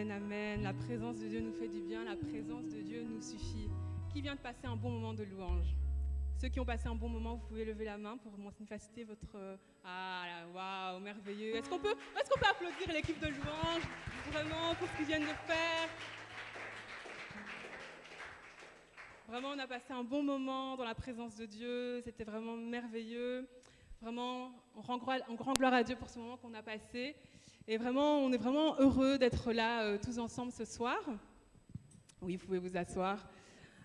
Amen, amen. La présence de Dieu nous fait du bien, la présence de Dieu nous suffit. Qui vient de passer un bon moment de louange? Ceux qui ont passé un bon moment, vous pouvez lever la main pour manifester votre... Ah, waouh, merveilleux. Est-ce qu'on peut applaudir l'équipe de louange, vraiment, pour ce qu'ils viennent de faire? Vraiment, on a passé un bon moment dans la présence de Dieu. C'était vraiment merveilleux. Vraiment, on rend gloire à Dieu pour ce moment qu'on a passé. Et vraiment, on est vraiment heureux d'être là tous ensemble ce soir. Oui, vous pouvez vous asseoir.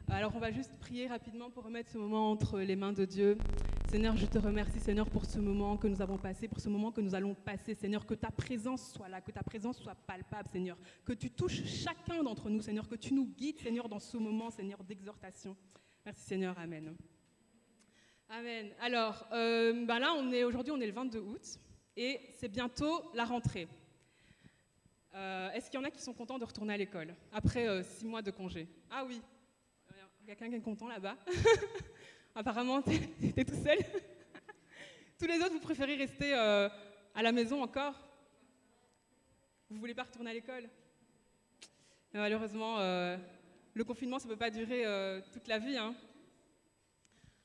Alors, on va juste prier rapidement pour remettre ce moment entre les mains de Dieu. Seigneur, je te remercie, Seigneur, pour ce moment que nous avons passé, pour ce moment que nous allons passer. Seigneur, que ta présence soit là, que ta présence soit palpable, Seigneur. Que tu touches chacun d'entre nous, Seigneur, que tu nous guides, Seigneur, dans ce moment, Seigneur, d'exhortation. Merci, Seigneur. Amen. Amen. Alors, là, aujourd'hui, on est le 22 août et c'est bientôt la rentrée. Est-ce qu'il y en a qui sont contents de retourner à l'école après 6 mois de congé? Ah oui. Quelqu'un qui est content là-bas? Apparemment, t'es tout seul. Tous les autres, vous préférez rester à la maison encore? Vous ne voulez pas retourner à l'école? Malheureusement, le confinement, ça ne peut pas durer toute la vie. Hein.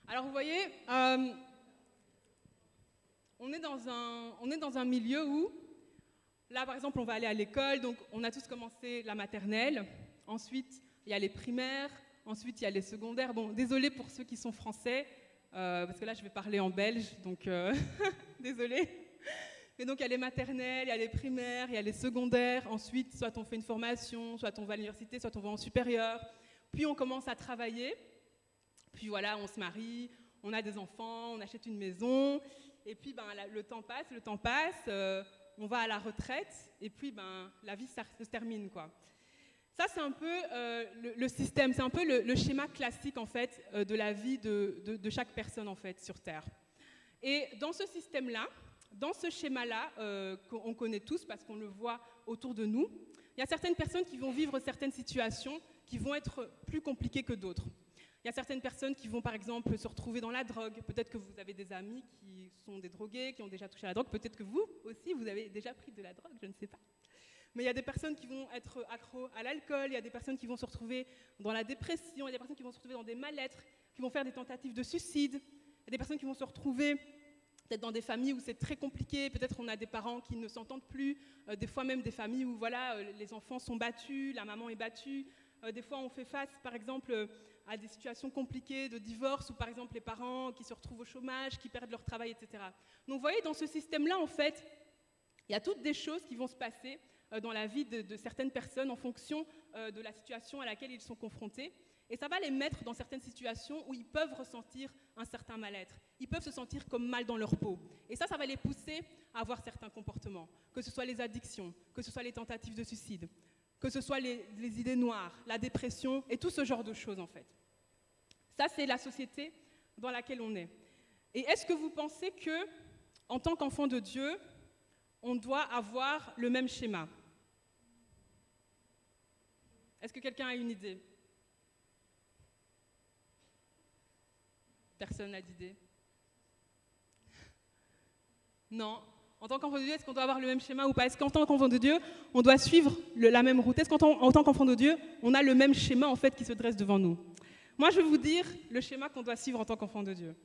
Alors, vous voyez, on est dans un milieu où, là, par exemple, on va aller à l'école, donc on a tous commencé la maternelle. Ensuite, il y a les primaires. Ensuite, il y a les secondaires. Bon, désolé pour ceux qui sont français, parce que là, je vais parler en belge, donc désolé. Mais donc, il y a les maternelles, il y a les primaires, il y a les secondaires. Ensuite, soit on fait une formation, soit on va à l'université, soit on va en supérieur. Puis, on commence à travailler. Puis, voilà, on se marie, on a des enfants, on achète une maison. Et puis, le temps passe, on va à la retraite. Et puis, la vie se termine, quoi. Ça, c'est un peu le système, c'est un peu le schéma classique, en fait, de la vie de chaque personne, en fait, sur Terre. Et dans ce système-là, dans ce schéma-là, qu'on connaît tous parce qu'on le voit autour de nous, il y a certaines personnes qui vont vivre certaines situations qui vont être plus compliquées que d'autres. Il y a certaines personnes qui vont, par exemple, se retrouver dans la drogue. Peut-être que vous avez des amis qui sont des drogués, qui ont déjà touché à la drogue. Peut-être que vous aussi, vous avez déjà pris de la drogue, je ne sais pas. Mais il y a des personnes qui vont être accros à l'alcool, il y a des personnes qui vont se retrouver dans la dépression, il y a des personnes qui vont se retrouver dans des mal-être, qui vont faire des tentatives de suicide, il y a des personnes qui vont se retrouver peut-être dans des familles où c'est très compliqué, peut-être on a des parents qui ne s'entendent plus, des fois même des familles où voilà, les enfants sont battus, la maman est battue, des fois on fait face par exemple à des situations compliquées de divorce ou par exemple les parents qui se retrouvent au chômage, qui perdent leur travail, etc. Donc vous voyez, dans ce système-là, en fait, il y a toutes des choses qui vont se passer dans la vie de certaines personnes en fonction de la situation à laquelle ils sont confrontés. Et ça va les mettre dans certaines situations où ils peuvent ressentir un certain mal-être. Ils peuvent se sentir comme mal dans leur peau. Et ça va les pousser à avoir certains comportements, que ce soit les addictions, que ce soit les tentatives de suicide, que ce soit les idées noires, la dépression et tout ce genre de choses en fait. Ça, c'est la société dans laquelle on est. Et est-ce que vous pensez que, en tant qu'enfant de Dieu, on doit avoir le même schéma? Est-ce que quelqu'un a une idée? Personne n'a d'idée? Non. En tant qu'enfant de Dieu, est-ce qu'on doit avoir le même schéma ou pas? Est-ce qu'en tant qu'enfant de Dieu, on doit suivre la même route? Est-ce qu'en tant qu'enfant de Dieu, on a le même schéma en fait qui se dresse devant nous? Moi, je vais vous dire le schéma qu'on doit suivre en tant qu'enfant de Dieu.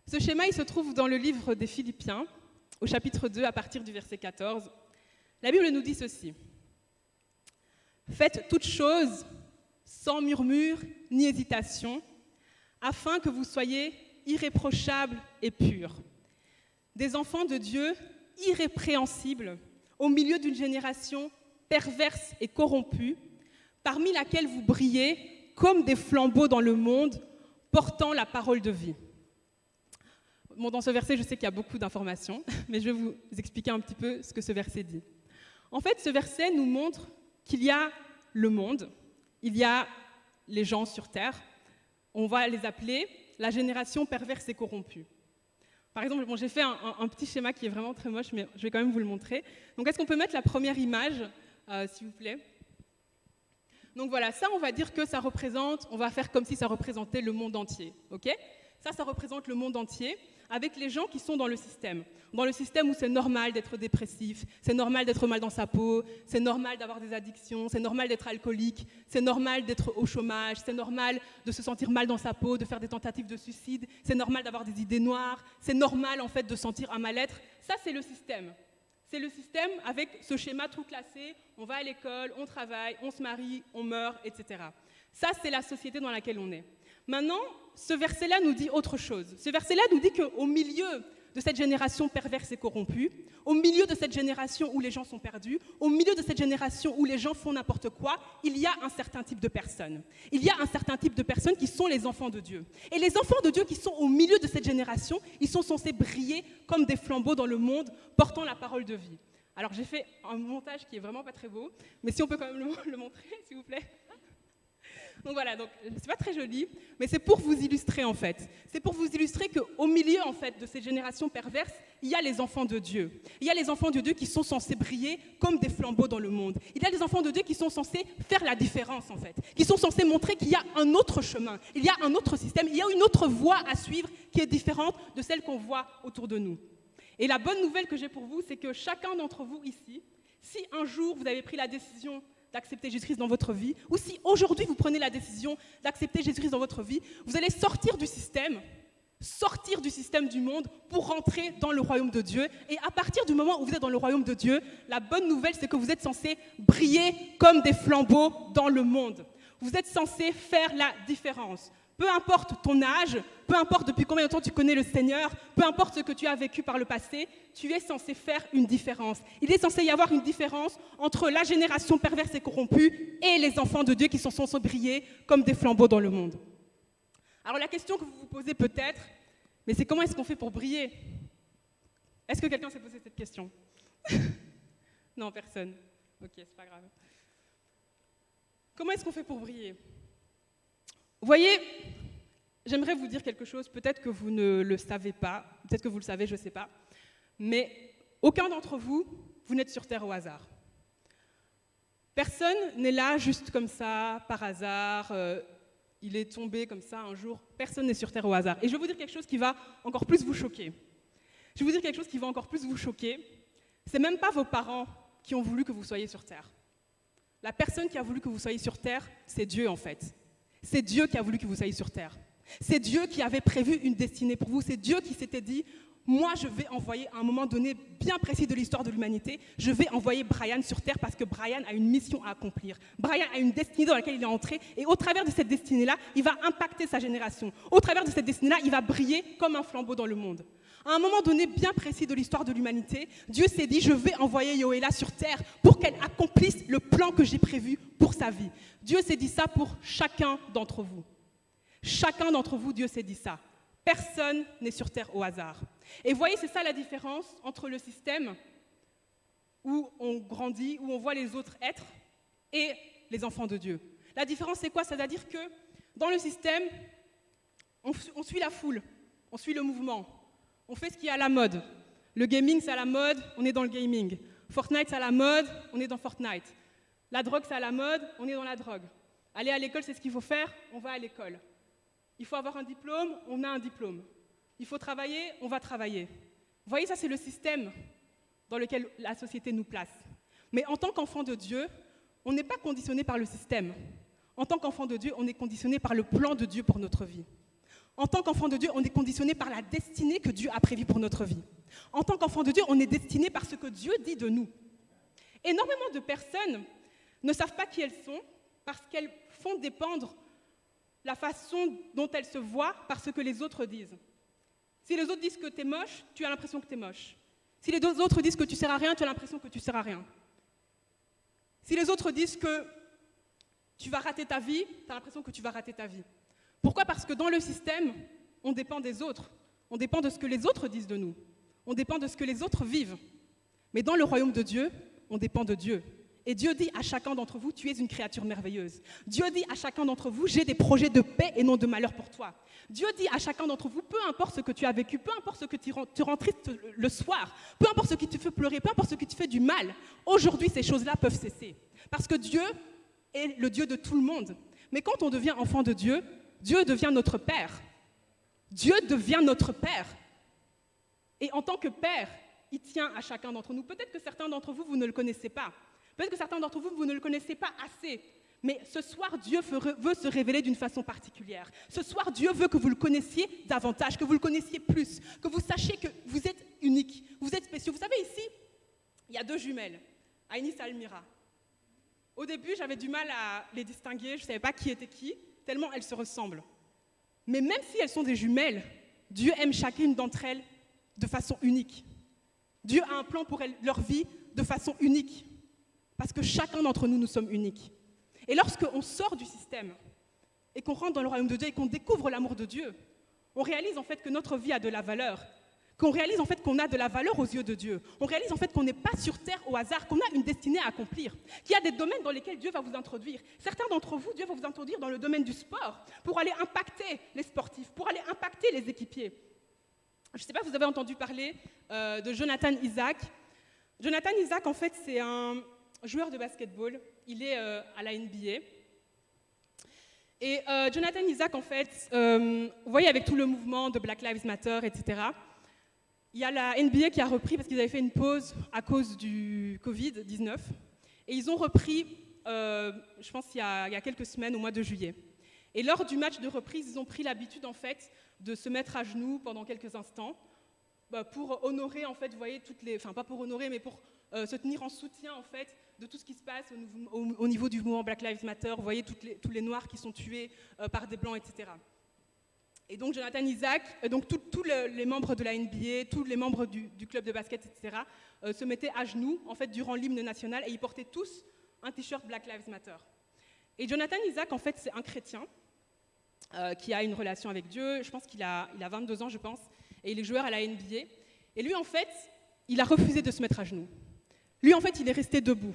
Ce schéma, il se trouve dans le livre des Philippiens, au chapitre 2, à partir du verset 14. La Bible nous dit ceci. Faites toutes choses sans murmure ni hésitation, afin que vous soyez irréprochables et purs. Des enfants de Dieu irrépréhensibles, au milieu d'une génération perverse et corrompue, parmi laquelle vous brillez comme des flambeaux dans le monde, portant la parole de vie. Bon, dans ce verset, je sais qu'il y a beaucoup d'informations, mais je vais vous expliquer un petit peu ce que ce verset dit. En fait, ce verset nous montre qu'il y a le monde, il y a les gens sur Terre, on va les appeler la génération perverse et corrompue. Par exemple, j'ai fait un petit schéma qui est vraiment très moche, mais je vais quand même vous le montrer. Donc, est-ce qu'on peut mettre la première image, s'il vous plaît? Donc voilà, ça, on va dire que ça représente, on va faire comme si ça représentait le monde entier, ok? Ça représente le monde entier, avec les gens qui sont dans le système. Dans le système où c'est normal d'être dépressif, c'est normal d'être mal dans sa peau, c'est normal d'avoir des addictions, c'est normal d'être alcoolique, c'est normal d'être au chômage, c'est normal de se sentir mal dans sa peau, de faire des tentatives de suicide, c'est normal d'avoir des idées noires, c'est normal en fait de sentir un mal-être. Ça, c'est le système. C'est le système avec ce schéma tout classé, on va à l'école, on travaille, on se marie, on meurt, etc. Ça, c'est la société dans laquelle on est. Maintenant, ce verset-là nous dit autre chose. Ce verset-là nous dit qu'au milieu de cette génération perverse et corrompue, au milieu de cette génération où les gens sont perdus, au milieu de cette génération où les gens font n'importe quoi, il y a un certain type de personnes. Il y a un certain type de personnes qui sont les enfants de Dieu. Et les enfants de Dieu qui sont au milieu de cette génération, ils sont censés briller comme des flambeaux dans le monde, portant la parole de vie. Alors j'ai fait un montage qui est vraiment pas très beau, mais si on peut quand même le montrer, s'il vous plaît. Donc voilà, c'est pas très joli, mais c'est pour vous illustrer en fait. C'est pour vous illustrer qu'au milieu en fait de ces générations perverses, il y a les enfants de Dieu. Il y a les enfants de Dieu qui sont censés briller comme des flambeaux dans le monde. Il y a les enfants de Dieu qui sont censés faire la différence en fait, qui sont censés montrer qu'il y a un autre chemin, il y a un autre système, il y a une autre voie à suivre qui est différente de celle qu'on voit autour de nous. Et la bonne nouvelle que j'ai pour vous, c'est que chacun d'entre vous ici, si un jour vous avez pris la décision d'accepter Jésus-Christ dans votre vie, ou si aujourd'hui vous prenez la décision d'accepter Jésus-Christ dans votre vie, vous allez sortir du système du monde pour rentrer dans le royaume de Dieu. Et à partir du moment où vous êtes dans le royaume de Dieu, la bonne nouvelle, c'est que vous êtes censés briller comme des flambeaux dans le monde. Vous êtes censés faire la différence. Peu importe ton âge, peu importe depuis combien de temps tu connais le Seigneur, peu importe ce que tu as vécu par le passé, tu es censé faire une différence. Il est censé y avoir une différence entre la génération perverse et corrompue et les enfants de Dieu qui sont censés briller comme des flambeaux dans le monde. Alors la question que vous vous posez peut-être, mais c'est comment est-ce qu'on fait pour briller? Est-ce que quelqu'un s'est posé cette question? Non, personne. Ok, c'est pas grave. Comment est-ce qu'on fait pour briller? Vous voyez, j'aimerais vous dire quelque chose, peut-être que vous ne le savez pas, peut-être que vous le savez, je ne sais pas, mais aucun d'entre vous, vous n'êtes sur Terre au hasard. Personne n'est là juste comme ça, par hasard, il est tombé comme ça un jour, personne n'est sur Terre au hasard. Et je vais vous dire quelque chose qui va encore plus vous choquer. Je vais vous dire quelque chose qui va encore plus vous choquer, c'est même pas vos parents qui ont voulu que vous soyez sur Terre. La personne qui a voulu que vous soyez sur Terre, c'est Dieu en fait. C'est Dieu qui a voulu que vous soyez sur Terre. C'est Dieu qui avait prévu une destinée pour vous. C'est Dieu qui s'était dit, moi je vais envoyer à un moment donné bien précis de l'histoire de l'humanité, je vais envoyer Brian sur Terre parce que Brian a une mission à accomplir. Brian a une destinée dans laquelle il est entré et au travers de cette destinée-là, il va impacter sa génération. Au travers de cette destinée-là, il va briller comme un flambeau dans le monde. À un moment donné bien précis de l'histoire de l'humanité, Dieu s'est dit, je vais envoyer Yoéla sur Terre pour qu'elle accomplisse le plan que j'ai prévu pour sa vie. Dieu s'est dit ça pour chacun d'entre vous. Chacun d'entre vous, Dieu s'est dit ça. Personne n'est sur Terre au hasard. Et vous voyez, c'est ça la différence entre le système où on grandit, où on voit les autres être, et les enfants de Dieu. La différence, c'est quoi? C'est-à-dire que dans le système, on suit la foule, on suit le mouvement. On fait ce qui est à la mode. Le gaming, c'est à la mode, on est dans le gaming. Fortnite, c'est à la mode, on est dans Fortnite. La drogue, c'est à la mode, on est dans la drogue. Aller à l'école, c'est ce qu'il faut faire, on va à l'école. Il faut avoir un diplôme, on a un diplôme. Il faut travailler, on va travailler. Vous voyez, ça, c'est le système dans lequel la société nous place. Mais en tant qu'enfant de Dieu, on n'est pas conditionné par le système. En tant qu'enfant de Dieu, on est conditionné par le plan de Dieu pour notre vie. En tant qu'enfant de Dieu, on est conditionné par la destinée que Dieu a prévue pour notre vie. En tant qu'enfant de Dieu, on est destiné par ce que Dieu dit de nous. Énormément de personnes ne savent pas qui elles sont parce qu'elles font dépendre la façon dont elles se voient par ce que les autres disent. Si les autres disent que tu es moche, tu as l'impression que tu es moche. Si les autres disent que tu ne sers à rien, tu as l'impression que tu ne sers à rien. Si les autres disent que tu vas rater ta vie, tu as l'impression que tu vas rater ta vie. Pourquoi? Parce que dans le système, on dépend des autres. On dépend de ce que les autres disent de nous. On dépend de ce que les autres vivent. Mais dans le royaume de Dieu, on dépend de Dieu. Et Dieu dit à chacun d'entre vous, tu es une créature merveilleuse. Dieu dit à chacun d'entre vous, j'ai des projets de paix et non de malheur pour toi. Dieu dit à chacun d'entre vous, peu importe ce que tu as vécu, peu importe ce que tu rends triste le soir, peu importe ce qui te fait pleurer, peu importe ce qui te fait du mal, aujourd'hui ces choses-là peuvent cesser. Parce que Dieu est le Dieu de tout le monde. Mais quand on devient enfant de Dieu, Dieu devient notre Père. Dieu devient notre Père. Et en tant que Père, il tient à chacun d'entre nous. Peut-être que certains d'entre vous, vous ne le connaissez pas. Peut-être que certains d'entre vous, vous ne le connaissez pas assez. Mais ce soir, Dieu veut se révéler d'une façon particulière. Ce soir, Dieu veut que vous le connaissiez davantage, que vous le connaissiez plus, que vous sachiez que vous êtes unique, vous êtes spéciaux. Vous savez, ici, il y a 2 jumelles, Aïnis et Almira. Au début, j'avais du mal à les distinguer, je ne savais pas qui était qui, tellement elles se ressemblent. Mais même si elles sont des jumelles, Dieu aime chacune d'entre elles de façon unique. Dieu a un plan pour leur vie de façon unique. Parce que chacun d'entre nous, nous sommes uniques. Et lorsqu'on sort du système et qu'on rentre dans le royaume de Dieu et qu'on découvre l'amour de Dieu, on réalise en fait que notre vie a de la valeur, qu'on réalise en fait qu'on a de la valeur aux yeux de Dieu. On réalise en fait qu'on n'est pas sur terre au hasard, qu'on a une destinée à accomplir, qu'il y a des domaines dans lesquels Dieu va vous introduire. Certains d'entre vous, Dieu va vous introduire dans le domaine du sport pour aller impacter les sportifs, pour aller impacter les équipiers. Je ne sais pas si vous avez entendu parler de Jonathan Isaac. Jonathan Isaac, en fait, c'est un joueur de basketball. Il est à la NBA. Et Jonathan Isaac, en fait, vous voyez, avec tout le mouvement de Black Lives Matter, etc., il y a la NBA qui a repris parce qu'ils avaient fait une pause à cause du Covid-19. Et ils ont repris, je pense, il y a quelques semaines, au mois de juillet. Et lors du match de reprise, ils ont pris l'habitude, en fait, de se mettre à genoux pendant quelques instants pour honorer, en fait, vous voyez, enfin, pas pour honorer, mais pour se tenir en soutien, en fait, de tout ce qui se passe au niveau du mouvement Black Lives Matter. Vous voyez tous les Noirs qui sont tués par des Blancs, etc. Et donc Jonathan Isaac, donc tous les membres de la NBA, tous les membres du club de basket, etc., se mettaient à genoux, en fait, durant l'hymne national, et ils portaient tous un t-shirt Black Lives Matter. Et Jonathan Isaac, en fait, c'est un chrétien qui a une relation avec Dieu. Je pense qu'il a 22 ans, je pense, et il est joueur à la NBA. Et lui, en fait, il a refusé de se mettre à genoux. Lui, en fait, il est resté debout.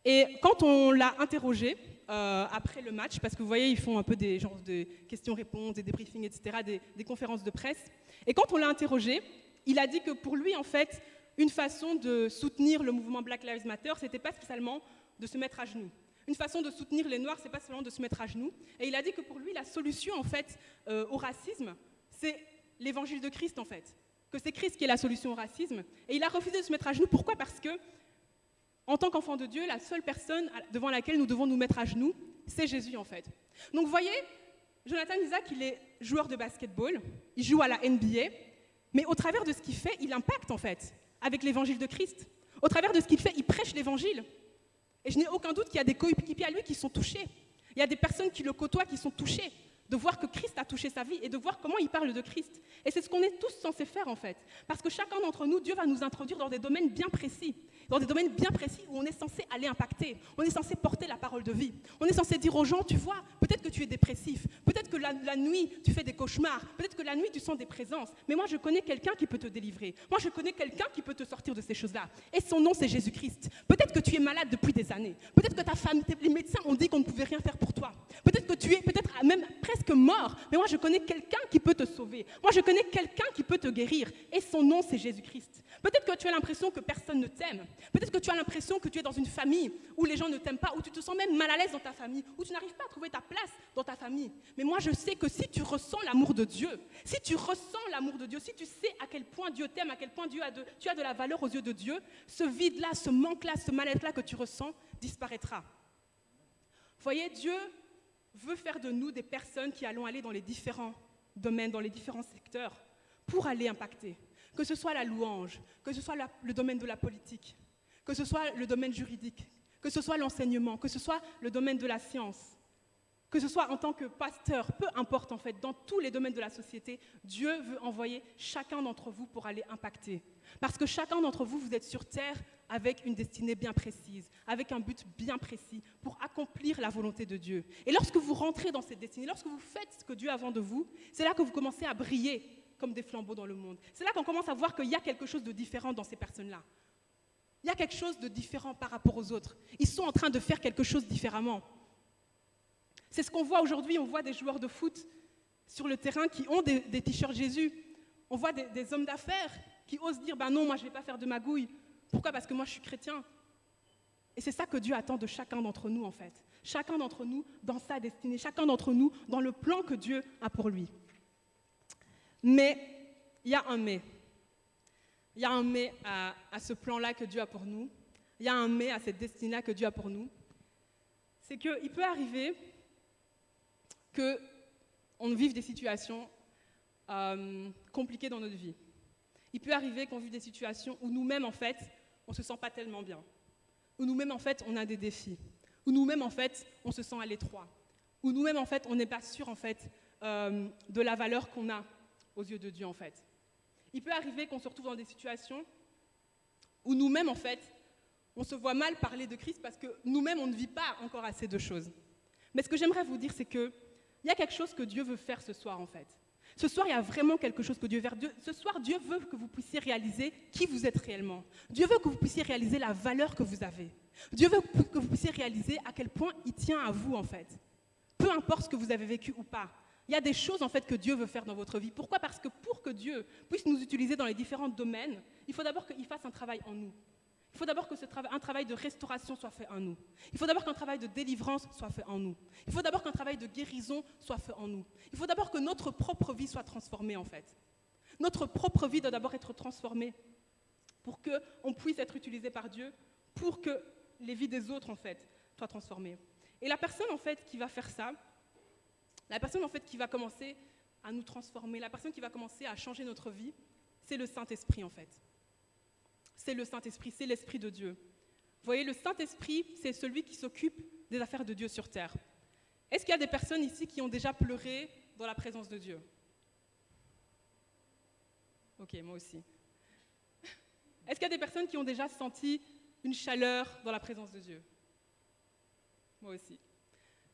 Et quand on l'a interrogé après le match, parce que vous voyez, ils font un peu des genres de questions-réponses, des débriefings, etc., des conférences de presse. Et quand on l'a interrogé, il a dit que pour lui, en fait, une façon de soutenir le mouvement Black Lives Matter, c'était pas spécialement de se mettre à genoux. Une façon de soutenir les Noirs, c'est pas seulement de se mettre à genoux. Et il a dit que pour lui, la solution, en fait, au racisme, c'est l'évangile de Christ, en fait. Que c'est Christ qui est la solution au racisme. Et il a refusé de se mettre à genoux. Pourquoi ? Parce que, en tant qu'enfant de Dieu, la seule personne devant laquelle nous devons nous mettre à genoux, c'est Jésus, en fait. Donc, vous voyez, Jonathan Isaac, il est joueur de basketball, il joue à la NBA, mais au travers de ce qu'il fait, il impacte, en fait, avec l'évangile de Christ. Au travers de ce qu'il fait, il prêche l'évangile. Et je n'ai aucun doute qu'il y a des coéquipiers à lui qui sont touchés. Il y a des personnes qui le côtoient qui sont touchées de voir que Christ a touché sa vie et de voir comment il parle de Christ. Et c'est ce qu'on est tous censés faire, en fait. Parce que chacun d'entre nous, Dieu va nous introduire dans des domaines bien précis. Dans des domaines bien précis où on est censé aller impacter. On est censé porter la parole de vie. On est censé dire aux gens, tu vois, peut-être que tu es dépressif. Peut-être que la nuit, tu fais des cauchemars. Peut-être que la nuit, tu sens des présences. Mais moi, je connais quelqu'un qui peut te délivrer. Moi, je connais quelqu'un qui peut te sortir de ces choses-là. Et son nom, c'est Jésus-Christ. Peut-être que tu es malade depuis des années. Peut-être que ta famille, les médecins ont dit qu'on ne pouvait rien faire pour toi. Peut-être que tu es même presque mort. Mais moi, je connais quelqu'un qui peut te sauver. Moi, je connais quelqu'un qui peut te guérir. Et son nom, c'est Jésus-Christ. Peut-être que tu as l'impression que personne ne t'aime. Peut-être que tu as l'impression que tu es dans une famille où les gens ne t'aiment pas, où tu te sens même mal à l'aise dans ta famille, où tu n'arrives pas à trouver ta place dans ta famille. Mais moi, je sais que si tu ressens l'amour de Dieu, si tu ressens l'amour de Dieu, si tu sais à quel point Dieu t'aime, à quel point tu as de la valeur aux yeux de Dieu, ce vide-là, ce manque-là, ce mal-être-là que tu ressens disparaîtra. Vous voyez, Dieu veut faire de nous des personnes qui allons aller dans les différents domaines, dans les différents secteurs, pour aller impacter. Que ce soit la louange, que ce soit le domaine de la politique, que ce soit le domaine juridique, que ce soit l'enseignement, que ce soit le domaine de la science, que ce soit en tant que pasteur, peu importe en fait, dans tous les domaines de la société, Dieu veut envoyer chacun d'entre vous pour aller impacter. Parce que chacun d'entre vous, vous êtes sur terre avec une destinée bien précise, avec un but bien précis, pour accomplir la volonté de Dieu. Et lorsque vous rentrez dans cette destinée, lorsque vous faites ce que Dieu a avant de vous, c'est là que vous commencez à briller comme des flambeaux dans le monde. C'est là qu'on commence à voir qu'il y a quelque chose de différent dans ces personnes-là. Il y a quelque chose de différent par rapport aux autres. Ils sont en train de faire quelque chose différemment. C'est ce qu'on voit aujourd'hui. On voit des joueurs de foot sur le terrain qui ont des t-shirts Jésus. On voit des hommes d'affaires qui osent dire « ben non, moi je ne vais pas faire de magouille ». Pourquoi ? Parce que moi je suis chrétien. Et c'est ça que Dieu attend de chacun d'entre nous en fait. Chacun d'entre nous dans sa destinée, chacun d'entre nous dans le plan que Dieu a pour lui. Mais, il y a un mais. il y a un mais à ce plan-là que Dieu a pour nous. Il y a un mais à cette destinée-là que Dieu a pour nous. C'est qu'il peut arriver qu'on vive des situations compliquées dans notre vie. Il peut arriver qu'on vive des situations où nous-mêmes, en fait, on ne se sent pas tellement bien. Où nous-mêmes, en fait, on a des défis. Où nous-mêmes, en fait, on se sent à l'étroit. Où nous-mêmes, en fait, on n'est pas sûr, en fait, de la valeur qu'on a aux yeux de Dieu, en fait. Il peut arriver qu'on se retrouve dans des situations où nous-mêmes, en fait, on se voit mal parler de Christ parce que nous-mêmes, on ne vit pas encore assez de choses. Mais ce que j'aimerais vous dire, c'est qu'il y a quelque chose que Dieu veut faire ce soir, en fait. Ce soir, il y a vraiment quelque chose que Dieu veut faire. Ce soir, Dieu veut que vous puissiez réaliser qui vous êtes réellement. Dieu veut que vous puissiez réaliser la valeur que vous avez. Dieu veut que vous puissiez réaliser à quel point il tient à vous, en fait. Peu importe ce que vous avez vécu ou pas. Il y a des choses, en fait, que Dieu veut faire dans votre vie. Pourquoi ? Parce que pour que Dieu puisse nous utiliser dans les différents domaines, il faut d'abord qu'il fasse un travail en nous. Il faut d'abord qu'un travail de restauration soit fait en nous. Il faut d'abord qu'un travail de délivrance soit fait en nous. Il faut d'abord qu'un travail de guérison soit fait en nous. Il faut d'abord que notre propre vie soit transformée, en fait. Notre propre vie doit d'abord être transformée pour qu'on puisse être utilisé par Dieu, pour que les vies des autres, en fait, soient transformées. Et la personne, en fait, qui va faire ça, la personne, en fait, qui va commencer à nous transformer, la personne qui va commencer à changer notre vie, c'est le Saint-Esprit, en fait. C'est le Saint-Esprit, c'est l'Esprit de Dieu. Vous voyez, le Saint-Esprit, c'est celui qui s'occupe des affaires de Dieu sur terre. Est-ce qu'il y a des personnes ici qui ont déjà pleuré dans la présence de Dieu ? Ok, moi aussi. Est-ce qu'il y a des personnes qui ont déjà senti une chaleur dans la présence de Dieu ? Moi aussi.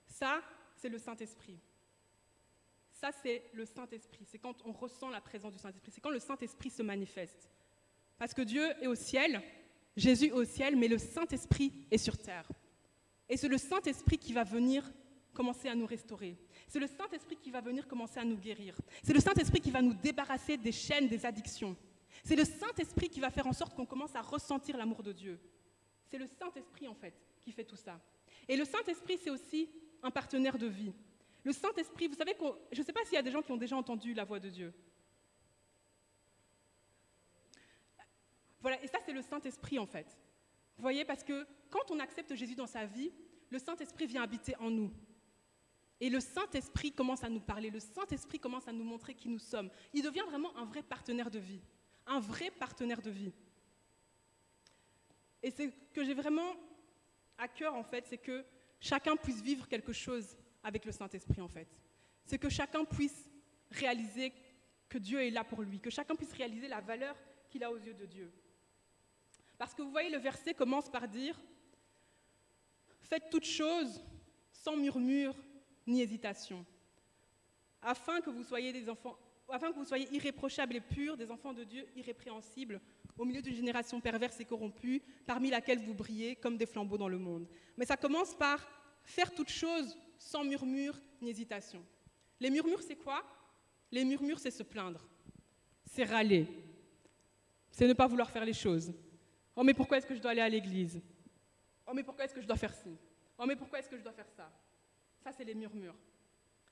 Ça, c'est le Saint-Esprit. Ça, c'est le Saint-Esprit. C'est quand on ressent la présence du Saint-Esprit. C'est quand le Saint-Esprit se manifeste. Parce que Dieu est au ciel, Jésus est au ciel, mais le Saint-Esprit est sur terre. Et c'est le Saint-Esprit qui va venir commencer à nous restaurer. C'est le Saint-Esprit qui va venir commencer à nous guérir. C'est le Saint-Esprit qui va nous débarrasser des chaînes, des addictions. C'est le Saint-Esprit qui va faire en sorte qu'on commence à ressentir l'amour de Dieu. C'est le Saint-Esprit, en fait, qui fait tout ça. Et le Saint-Esprit, c'est aussi un partenaire de vie. Le Saint-Esprit, vous savez, je ne sais pas s'il y a des gens qui ont déjà entendu la voix de Dieu. Voilà, et ça, c'est le Saint-Esprit, en fait. Vous voyez, parce que quand on accepte Jésus dans sa vie, le Saint-Esprit vient habiter en nous. Et le Saint-Esprit commence à nous parler, le Saint-Esprit commence à nous montrer qui nous sommes. Il devient vraiment un vrai partenaire de vie. Un vrai partenaire de vie. Et ce que j'ai vraiment à cœur, en fait, c'est que chacun puisse vivre quelque chose avec le Saint-Esprit, en fait. C'est que chacun puisse réaliser que Dieu est là pour lui, que chacun puisse réaliser la valeur qu'il a aux yeux de Dieu. Parce que vous voyez, le verset commence par dire « Faites toutes choses sans murmure ni hésitation, afin que vous soyez irréprochables et purs, des enfants de Dieu irrépréhensibles, au milieu d'une génération perverse et corrompue, parmi laquelle vous brillez comme des flambeaux dans le monde. » Mais ça commence par « Faire toutes choses sans murmure ni hésitation ». Les murmures, c'est quoi ? Les murmures, c'est se plaindre, c'est râler, c'est ne pas vouloir faire les choses. Oh, mais pourquoi est-ce que je dois aller à l'église ? Oh, mais pourquoi est-ce que je dois faire ci ? Oh, mais pourquoi est-ce que je dois faire ça ? Ça, c'est les murmures.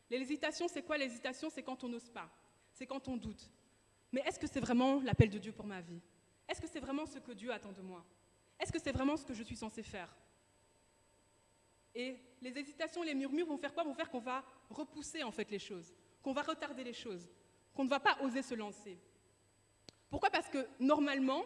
L'hésitation, c'est quoi ? L'hésitation, c'est quand on n'ose pas. C'est quand on doute. Mais est-ce que c'est vraiment l'appel de Dieu pour ma vie ? Est-ce que c'est vraiment ce que Dieu attend de moi ? Est-ce que c'est vraiment ce que je suis censée faire ? Et les hésitations, les murmures vont faire quoi ? Vont faire qu'on va repousser, en fait, les choses. Qu'on va retarder les choses. Qu'on ne va pas oser se lancer. Pourquoi ? Parce que, normalement,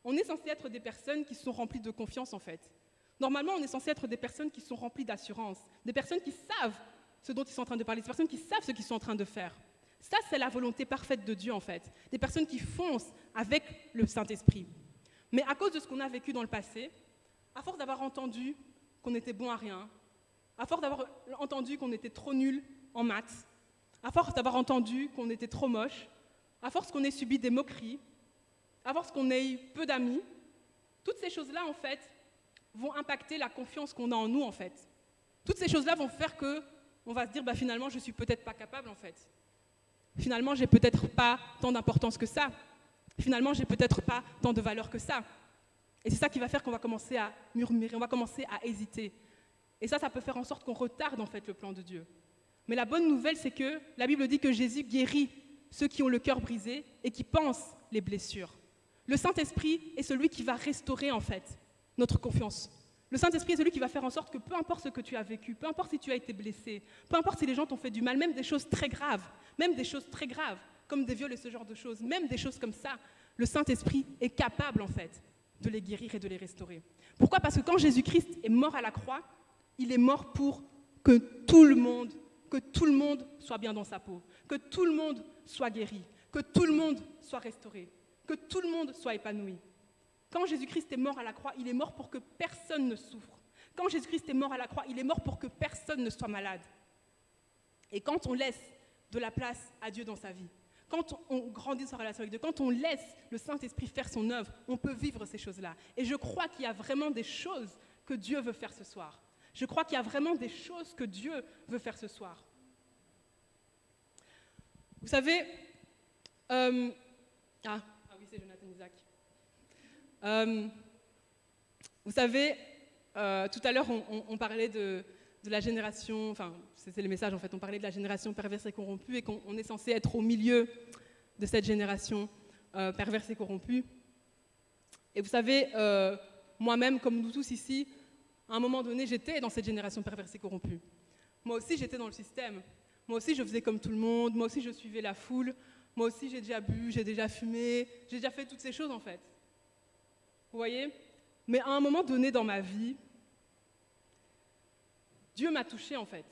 on est censé être des personnes qui sont remplies de confiance, en fait. Normalement, on est censé être des personnes qui sont remplies d'assurance, des personnes qui savent ce dont ils sont en train de parler, des personnes qui savent ce qu'ils sont en train de faire. Ça, c'est la volonté parfaite de Dieu, en fait. Des personnes qui foncent avec le Saint-Esprit. Mais à cause de ce qu'on a vécu dans le passé, à force d'avoir entendu qu'on était bon à rien, à force d'avoir entendu qu'on était trop nul en maths, à force d'avoir entendu qu'on était trop moche, à force qu'on ait subi des moqueries, à force qu'on ait eu peu d'amis, toutes ces choses-là, en fait, vont impacter la confiance qu'on a en nous, en fait. Toutes ces choses-là vont faire qu'on va se dire, finalement, je ne suis peut-être pas capable, en fait. Finalement, j'ai peut-être pas tant d'importance que ça. Finalement, j'ai peut-être pas tant de valeur que ça. Et c'est ça qui va faire qu'on va commencer à murmurer, on va commencer à hésiter. Et ça peut faire en sorte qu'on retarde, en fait, le plan de Dieu. Mais la bonne nouvelle, c'est que la Bible dit que Jésus guérit ceux qui ont le cœur brisé et qui pansent les blessures. Le Saint-Esprit est celui qui va restaurer en fait notre confiance. Le Saint-Esprit est celui qui va faire en sorte que peu importe ce que tu as vécu, peu importe si tu as été blessé, peu importe si les gens t'ont fait du mal, même des choses très graves, comme des viols et ce genre de choses, même des choses comme ça, le Saint-Esprit est capable en fait de les guérir et de les restaurer. Pourquoi ? Parce que quand Jésus-Christ est mort à la croix, il est mort pour que tout le monde soit bien dans sa peau, que tout le monde soit guéri, que tout le monde soit restauré, que tout le monde soit épanoui. Quand Jésus-Christ est mort à la croix, il est mort pour que personne ne souffre. Quand Jésus-Christ est mort à la croix, il est mort pour que personne ne soit malade. Et quand on laisse de la place à Dieu dans sa vie, quand on grandit sa relation avec Dieu, quand on laisse le Saint-Esprit faire son œuvre, on peut vivre ces choses-là. Et je crois qu'il y a vraiment des choses que Dieu veut faire ce soir. Je crois qu'il y a vraiment des choses que Dieu veut faire ce soir. Vous savez, oui, c'est Jonathan Isaac. Vous savez, tout à l'heure, on parlait de la génération, enfin, c'est le message en fait, on parlait de la génération perverse et corrompue et qu'on est censé être au milieu de cette génération perverse et corrompue. Et vous savez, moi-même, comme nous tous ici, à un moment donné, j'étais dans cette génération perverse et corrompue. Moi aussi, j'étais dans le système. Moi aussi, je faisais comme tout le monde. Moi aussi, je suivais la foule. Moi aussi, j'ai déjà bu, j'ai déjà fumé, j'ai déjà fait toutes ces choses en fait. Vous voyez ? Mais à un moment donné dans ma vie, Dieu m'a touchée en fait.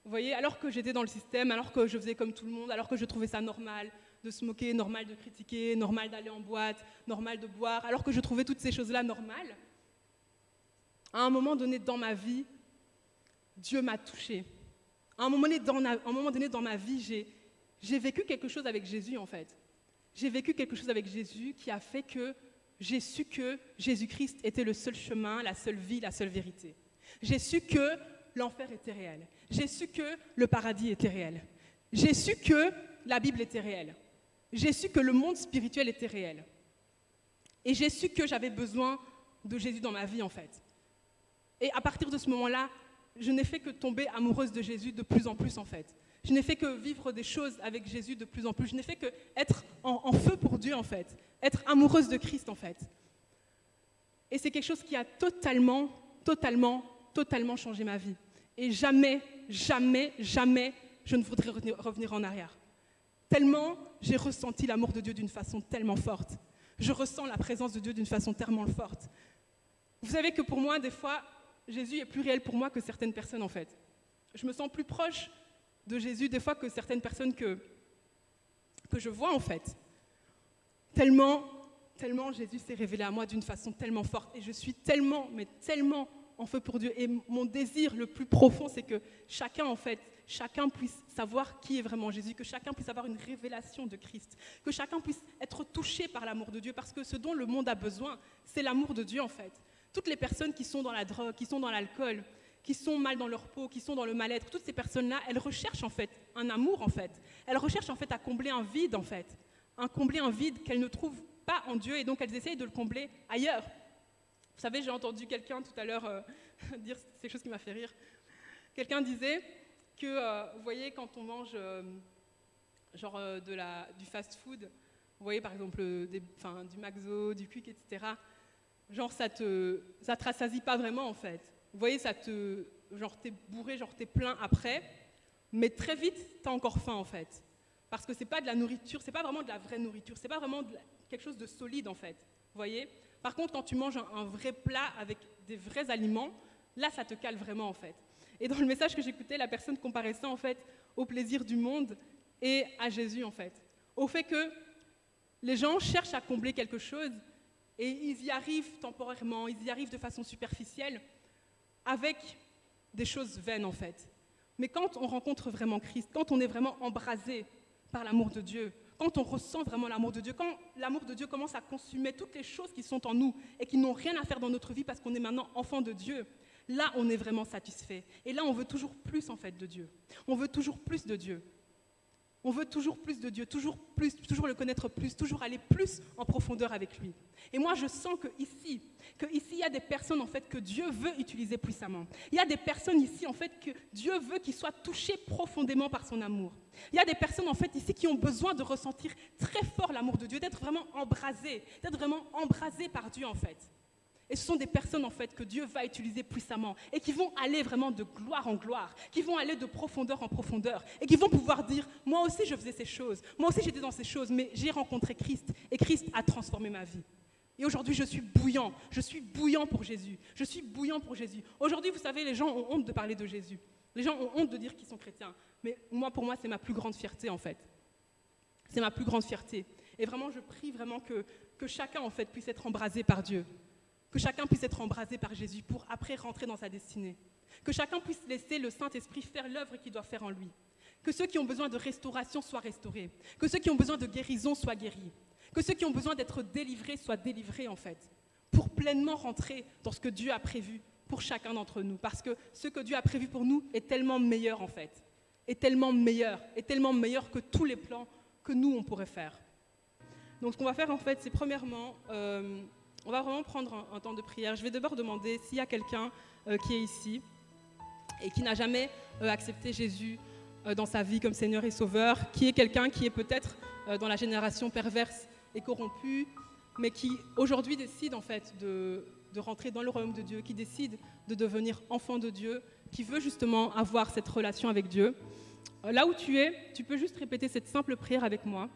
Vous voyez, alors que j'étais dans le système, alors que je faisais comme tout le monde, alors que je trouvais ça normal de se moquer, normal de critiquer, normal d'aller en boîte, normal de boire, alors que je trouvais toutes ces choses-là normales, à un moment donné dans ma vie, Dieu m'a touchée. À un moment donné dans ma vie, j'ai vécu quelque chose avec Jésus en fait. J'ai vécu quelque chose avec Jésus qui a fait que j'ai su que Jésus-Christ était le seul chemin, la seule vie, la seule vérité. J'ai su que l'enfer était réel. J'ai su que le paradis était réel. J'ai su que la Bible était réelle. J'ai su que le monde spirituel était réel. Et j'ai su que j'avais besoin de Jésus dans ma vie en fait. Et à partir de ce moment-là, je n'ai fait que tomber amoureuse de Jésus de plus en plus en fait. Je n'ai fait que vivre des choses avec Jésus de plus en plus. Je n'ai fait que être en feu pour Dieu en fait. Être amoureuse de Christ en fait. Et c'est quelque chose qui a totalement changé ma vie. Et jamais, je ne voudrais revenir en arrière. Tellement j'ai ressenti l'amour de Dieu d'une façon tellement forte. Je ressens la présence de Dieu d'une façon tellement forte. Vous savez que pour moi, des fois, Jésus est plus réel pour moi que certaines personnes en fait. Je me sens plus proche de Jésus des fois que certaines personnes que je vois en fait. Tellement Jésus s'est révélé à moi d'une façon tellement forte et je suis tellement en feu pour Dieu et mon désir le plus profond c'est que chacun puisse savoir qui est vraiment Jésus, que chacun puisse avoir une révélation de Christ, que chacun puisse être touché par l'amour de Dieu parce que ce dont le monde a besoin, c'est l'amour de Dieu en fait. Toutes les personnes qui sont dans la drogue, qui sont dans l'alcool, qui sont mal dans leur peau, qui sont dans le mal-être, toutes ces personnes-là, elles recherchent en fait un amour en fait. Elles recherchent en fait à combler un vide en fait. Combler un vide qu'elles ne trouvent pas en Dieu et donc elles essayent de le combler ailleurs. Vous savez, j'ai entendu quelqu'un tout à l'heure dire quelque chose qui m'a fait rire. Quelqu'un disait que, vous voyez, quand on mange du fast-food, vous voyez par exemple du McDo, du Quick, etc., genre ça te rassasie pas vraiment en fait. Vous voyez, t'es bourré, t'es plein après, mais très vite, t'as encore faim en fait. Parce que c'est pas de la nourriture, c'est pas vraiment de la vraie nourriture, c'est pas vraiment quelque chose de solide en fait. Vous voyez ? Par contre, quand tu manges un vrai plat avec des vrais aliments, là, ça te cale vraiment en fait. Et dans le message que j'écoutais, la personne comparait ça en fait au plaisir du monde et à Jésus en fait. Au fait que les gens cherchent à combler quelque chose et ils y arrivent temporairement, ils y arrivent de façon superficielle avec des choses vaines en fait. Mais quand on rencontre vraiment Christ, quand on est vraiment embrasé par l'amour de Dieu, quand on ressent vraiment l'amour de Dieu, quand l'amour de Dieu commence à consumer toutes les choses qui sont en nous et qui n'ont rien à faire dans notre vie parce qu'on est maintenant enfant de Dieu, là on est vraiment satisfait. Et là on veut toujours plus en fait de Dieu. On veut toujours plus de Dieu. On veut toujours plus de Dieu, toujours plus, toujours le connaître plus, toujours aller plus en profondeur avec lui. Et moi, je sens qu'ici, il y a des personnes en fait que Dieu veut utiliser puissamment. Il y a des personnes ici en fait que Dieu veut qu'ils soient touchés profondément par son amour. Il y a des personnes en fait ici qui ont besoin de ressentir très fort l'amour de Dieu, d'être vraiment embrasées par Dieu en fait. Et ce sont des personnes en fait que Dieu va utiliser puissamment et qui vont aller vraiment de gloire en gloire, qui vont aller de profondeur en profondeur et qui vont pouvoir dire « Moi aussi je faisais ces choses, moi aussi j'étais dans ces choses, mais j'ai rencontré Christ et Christ a transformé ma vie. » Et aujourd'hui je suis bouillant pour Jésus, je suis bouillant pour Jésus. Aujourd'hui vous savez, les gens ont honte de parler de Jésus, les gens ont honte de dire qu'ils sont chrétiens, mais pour moi c'est ma plus grande fierté en fait. C'est ma plus grande fierté. Et vraiment je prie vraiment que chacun en fait puisse être embrasé par Dieu. Que chacun puisse être embrasé par Jésus pour après rentrer dans sa destinée. Que chacun puisse laisser le Saint-Esprit faire l'œuvre qu'il doit faire en lui. Que ceux qui ont besoin de restauration soient restaurés. Que ceux qui ont besoin de guérison soient guéris. Que ceux qui ont besoin d'être délivrés soient délivrés en fait. Pour pleinement rentrer dans ce que Dieu a prévu pour chacun d'entre nous. Parce que ce que Dieu a prévu pour nous est tellement meilleur en fait. Est tellement meilleur que tous les plans que nous on pourrait faire. Donc ce qu'on va faire en fait, c'est premièrement... on va vraiment prendre un temps de prière. Je vais d'abord demander s'il y a quelqu'un qui est ici et qui n'a jamais accepté Jésus dans sa vie comme Seigneur et Sauveur, qui est quelqu'un qui est peut-être dans la génération perverse et corrompue, mais qui aujourd'hui décide en fait de rentrer dans le royaume de Dieu, qui décide de devenir enfant de Dieu, qui veut justement avoir cette relation avec Dieu. Là où tu es, tu peux juste répéter cette simple prière avec moi.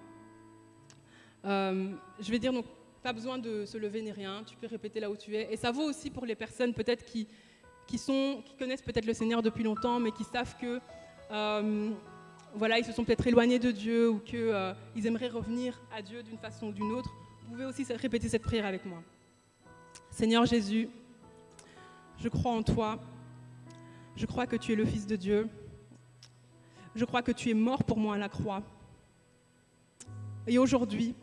Je vais dire donc, pas besoin de se lever ni rien, tu peux répéter là où tu es. Et ça vaut aussi pour les personnes peut-être qui connaissent peut-être le Seigneur depuis longtemps, mais qui savent que ils se sont peut-être éloignés de Dieu ou qu'ils aimeraient revenir à Dieu d'une façon ou d'une autre. Vous pouvez aussi répéter cette prière avec moi. Seigneur Jésus, je crois en toi. Je crois que tu es le Fils de Dieu. Je crois que tu es mort pour moi à la croix. Et aujourd'hui,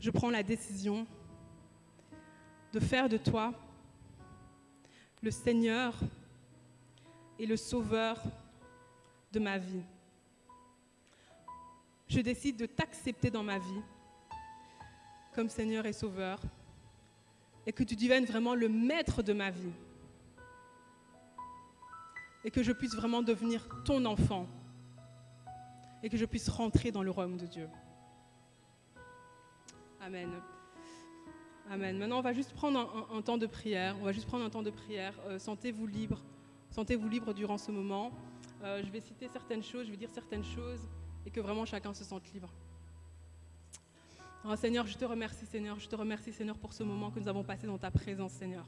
je prends la décision de faire de toi le Seigneur et le Sauveur de ma vie. Je décide de t'accepter dans ma vie comme Seigneur et Sauveur et que tu deviennes vraiment le maître de ma vie et que je puisse vraiment devenir ton enfant et que je puisse rentrer dans le royaume de Dieu. Amen. Amen. Maintenant, on va juste prendre un temps de prière. Sentez-vous libre durant ce moment. Je vais citer certaines choses, je vais dire certaines choses et que vraiment chacun se sente libre. Oh, Seigneur, je te remercie, Seigneur, pour ce moment que nous avons passé dans ta présence, Seigneur.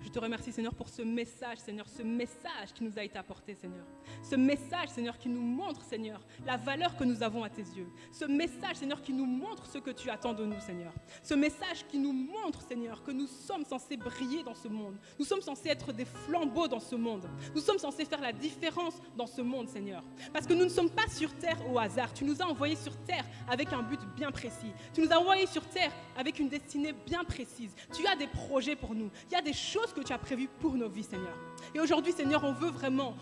Je te remercie, Seigneur, pour ce message, Seigneur, ce message qui nous a été apporté, Seigneur. Ce message, Seigneur, qui nous montre, Seigneur, la valeur que nous avons à tes yeux. Ce message, Seigneur, qui nous montre ce que tu attends de nous, Seigneur. Ce message qui nous montre, Seigneur, que nous sommes censés briller dans ce monde. Nous sommes censés être des flambeaux dans ce monde. Nous sommes censés faire la différence dans ce monde, Seigneur. Parce que nous ne sommes pas sur terre au hasard. Tu nous as envoyés sur terre avec un but bien précis. Tu nous as envoyés sur terre avec une destinée bien précise. Tu as des projets pour nous. Il y a des choses que tu as prévues pour nos vies, Seigneur. Et aujourd'hui, Seigneur, on veut vraiment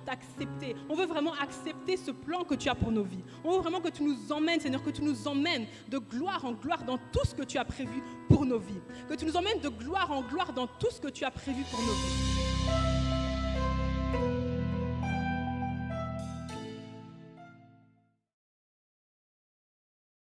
t'accepter. On veut vraiment accepter ce plan que tu as pour nos vies. On veut vraiment que tu nous emmènes, Seigneur, que tu nous emmènes de gloire en gloire dans tout ce que tu as prévu pour nos vies. Que tu nous emmènes de gloire en gloire dans tout ce que tu as prévu pour nos vies.